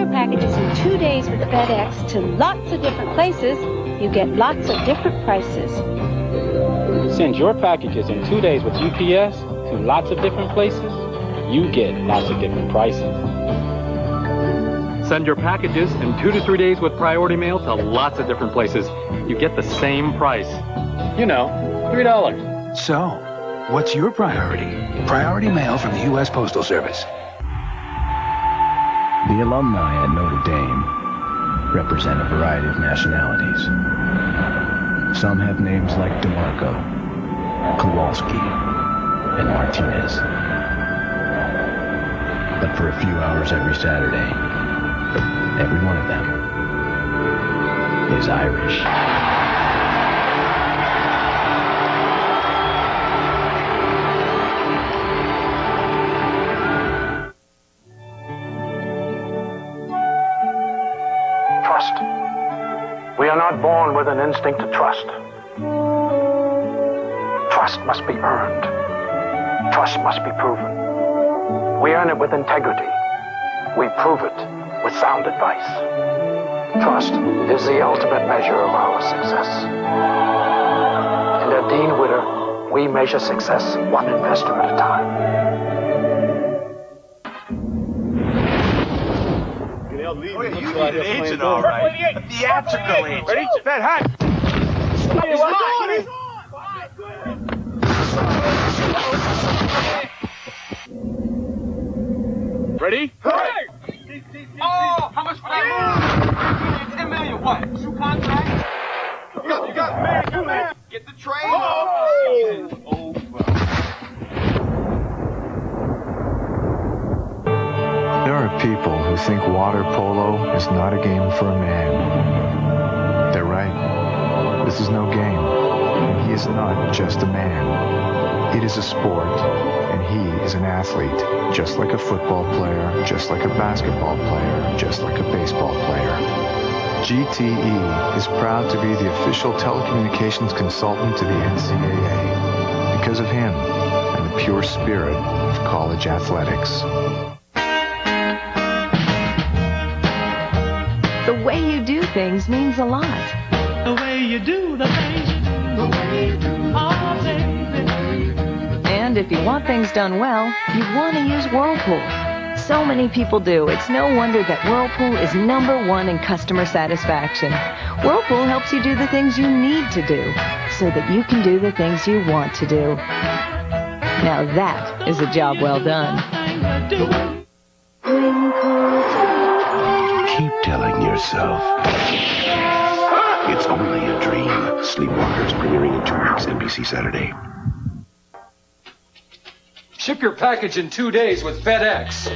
your packages in 2 days with FedEx to lots of different places, you get lots of different prices. Send your packages in 2 days with UPS to lots of different places, you get lots of different prices. Send your packages in 2 to 3 days with priority mail to lots of different places. You get the same price. You know, $3. So, what's your priority? Priority mail from the U.S. Postal Service. The alumni at Notre Dame represent a variety of nationalities. Some have names like DeMarco, Kowalski, and Martinez. But for a few hours every Saturday, every one of them is Irish. Trust. We are not born with an instinct to trust. Trust must be earned. Trust must be proven. We earn it with integrity. We prove it with sound advice. Trust is the ultimate measure of our success. And at Dean Witter, we measure success one investor at a time. You need an agent, all right. A theatrical agent. Ready? That hat. He's on. Ready? Hey! Oh, how much for that? 10 million. What? Shoe contract? You got man. Get the trade. Oh! There are people who think water polo is not a game for a man. They're right. This is no game. He is not just a man. It is a sport, and he is an athlete, just like a football player, just like a basketball player, just like a baseball player. GTE is proud to be the official telecommunications consultant to the NCAA because of him and the pure spirit of college athletics. The way you do things means a lot. The way you do the things you do, the way you do, oh, baby. And if you want things done well, you want to use Whirlpool. So many people do. It's no wonder that Whirlpool is #1 in customer satisfaction. Whirlpool helps you do the things you need to do so that you can do the things you want to do. Now that is a job well done. Keep telling yourself it's only a dream. Sleepwalkers premiering in 2 weeks, NBC Saturday. Ship your package in 2 days with FedEx.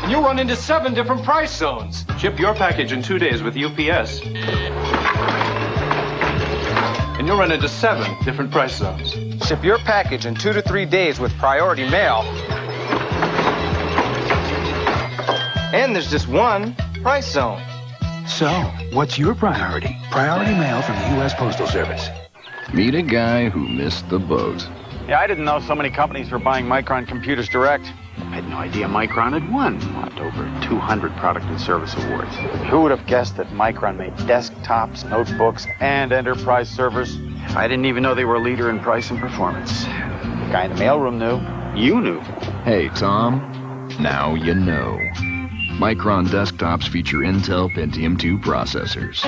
And you'll run into 7 different price zones. Ship your package in 2 days with UPS. And you'll run into 7 different price zones. Ship your package in 2 to 3 days with priority mail. And there's just one price zone. So, what's your priority? Priority mail from the U.S. Postal Service. Meet a guy who missed the boat. Yeah, I didn't know so many companies were buying Micron computers direct. I had no idea Micron had won over 200 product and service awards. Who would have guessed that Micron made desktops, notebooks, and enterprise servers? I didn't even know they were a leader in price and performance. The guy in the mailroom knew. You knew. Hey, Tom, now you know. Micron desktops feature Intel Pentium 2 processors.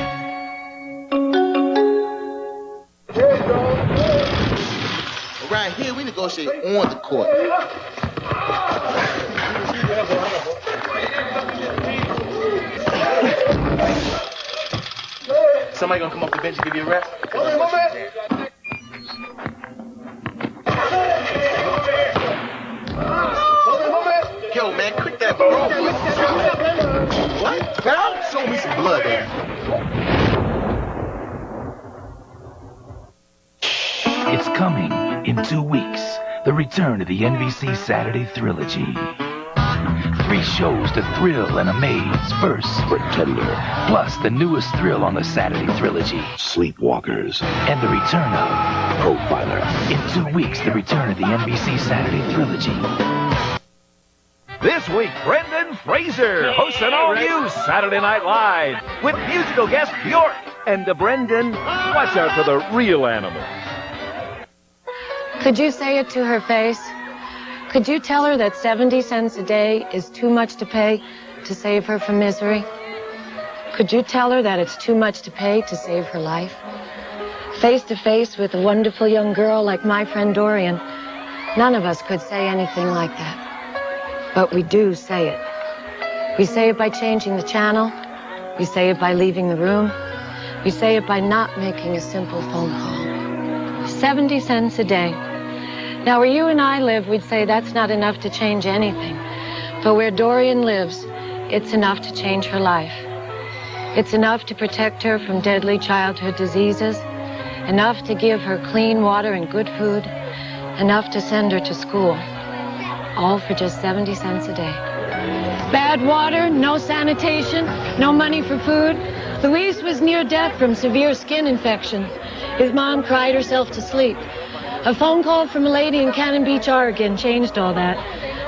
Right here, we negotiate on the court. Somebody gonna come off the bench and give you a rest? Yo, man, quick that ball. What? Foul? Show me some blood there. It's coming in 2 weeks. The return of the NBC Saturday Trilogy. 3 shows to thrill and amaze. First, Pretender. Plus the newest thrill on the Saturday Trilogy, Sleepwalkers. And the return of Profiler. In 2 weeks, the return of the NBC Saturday Trilogy. This week, Brendan Fraser hosts an all-new Saturday Night Live with musical guest Bjork. And Brendan, watch out for the real animal. Could you say it to her face? Could you tell her that 70 cents a day is too much to pay to save her from misery? Could you tell her that it's too much to pay to save her life? Face to face with a wonderful young girl like my friend Dorian, none of us could say anything like that. But we do say it. We say it by changing the channel. We say it by leaving the room. We say it by not making a simple phone call. 70 cents a day. Now, where you and I live, we'd say that's not enough to change anything. But where Dorian lives, it's enough to change her life. It's enough to protect her from deadly childhood diseases, enough to give her clean water and good food, enough to send her to school. All for just 70 cents a day. Bad water, no sanitation, no money for food. Luis was near death from severe skin infection. His mom cried herself to sleep. A phone call from a lady in Cannon Beach, Oregon changed all that.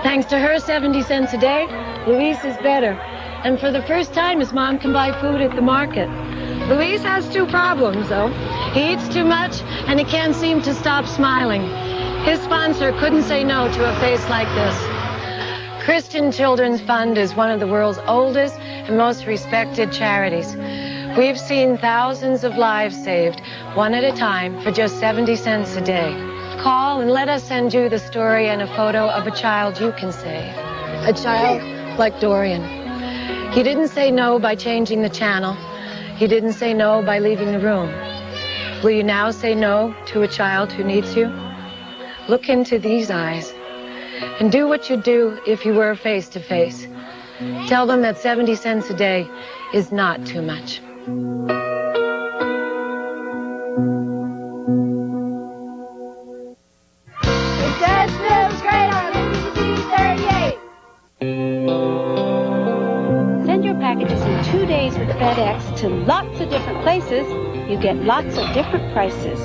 Thanks to her 70 cents a day, Luis is better. And for the first time, his mom can buy food at the market. Luis has two problems, though. He eats too much, and he can't seem to stop smiling. His sponsor couldn't say no to a face like this. Christian Children's Fund is one of the world's oldest and most respected charities. We've seen thousands of lives saved, one at a time, for just 70 cents a day. Call and let us send you the story and a photo of a child you can save. A child like Dorian. He didn't say no by changing the channel. He didn't say no by leaving the room. Will you now say no to a child who needs you? Look into these eyes and do what you'd do if you were face to face. Tell them that 70 cents a day is not too much. It just feels great on NBC 38. Send your packages in 2 days with FedEx to lots of different places. You get lots of different prices.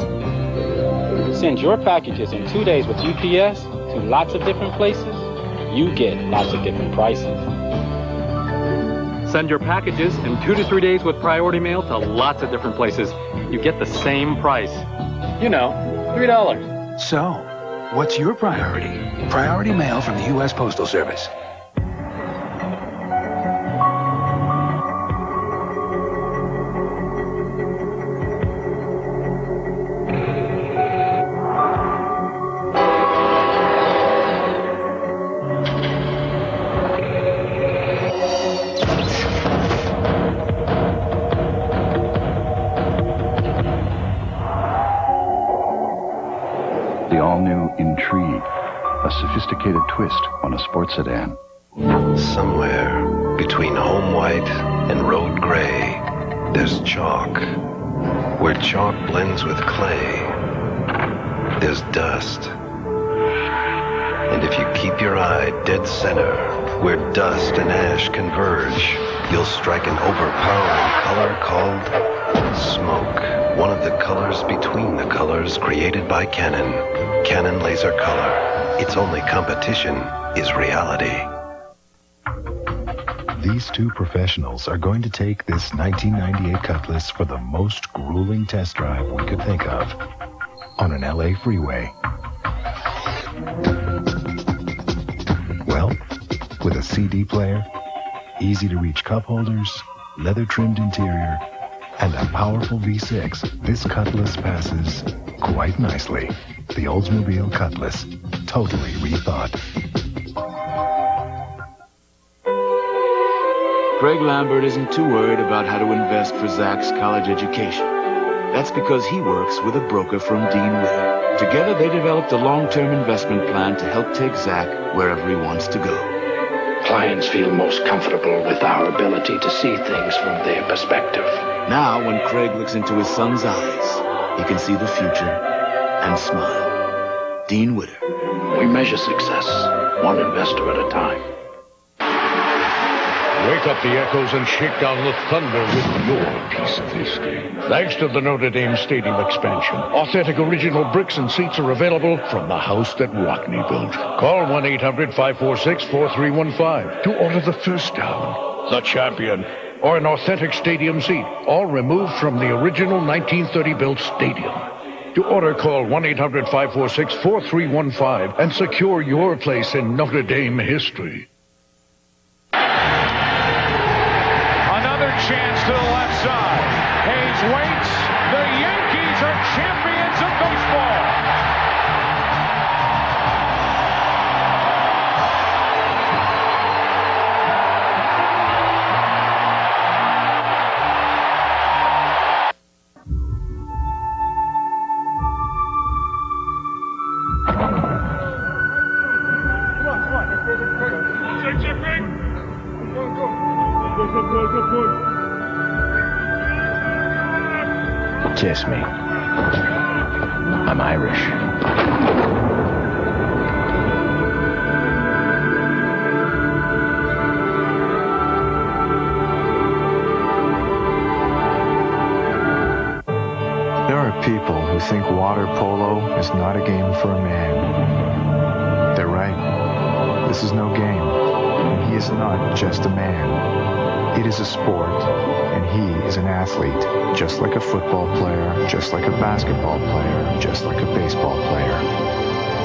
Send your packages in 2 days with UPS to lots of different places. You get lots of different prices. Send your packages in 2 to 3 days with priority mail to lots of different places. You get the same price. You know, $3. So, what's your priority? Priority mail from the U.S. Postal Service. A sophisticated twist on a sports sedan. Somewhere between home white and road gray, there's chalk. Where chalk blends with clay, there's dust. And if you keep your eye dead center, where dust and ash converge, you'll strike an overpowering color called smoke. One of the colors between the colors created by Canon. Canon Laser Color. Its only competition is reality. These two professionals are going to take this 1998 Cutlass for the most grueling test drive we could think of on an LA freeway. Well, with a CD player, easy-to-reach cup holders, leather-trimmed interior, and a powerful V6, this Cutlass passes quite nicely. The Oldsmobile Cutlass, totally rethought. Craig Lambert isn't too worried about how to invest for Zach's college education. That's because he works with a broker from Dean Witter. Together they developed a long-term investment plan to help take Zach wherever he wants to go. Clients feel most comfortable with our ability to see things from their perspective. Now, when Craig looks into his son's eyes, he can see the future and smile. Dean Witter. We measure success one investor at a time. Wake wake up the echoes and shake down the thunder with your piece of history. Thanks to the Notre Dame Stadium expansion, authentic original bricks and seats are available from the house that Rockney built. Call 1-800-546-4315 to order the first down, the champion, or an authentic stadium seat, all removed from the original 1930 built stadium. To order, call 1-800-546-4315 and secure your place in Notre Dame history. Another chance to the left side. Hayes waits. The Yankees are champions of baseball. Kiss me. I'm Irish. There are people who think water polo is not a game for a man. They're right. This is no game. And he is not just a man. It is a sport, and he is an athlete, just like a football player, just like a basketball player, just like a baseball player.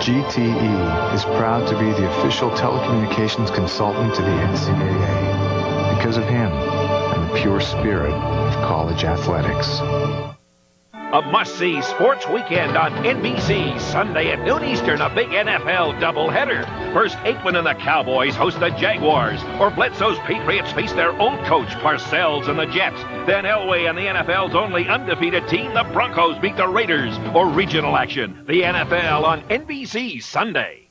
GTE is proud to be the official telecommunications consultant to the NCAA because of him and the pure spirit of college athletics. A must-see sports weekend on NBC. Sunday at noon Eastern, a big NFL doubleheader. First, Aikman and the Cowboys host the Jaguars, or Bledsoe's Patriots face their old coach, Parcells and the Jets. Then Elway and the NFL's only undefeated team, the Broncos, beat the Raiders, or regional action. The NFL on NBC Sunday.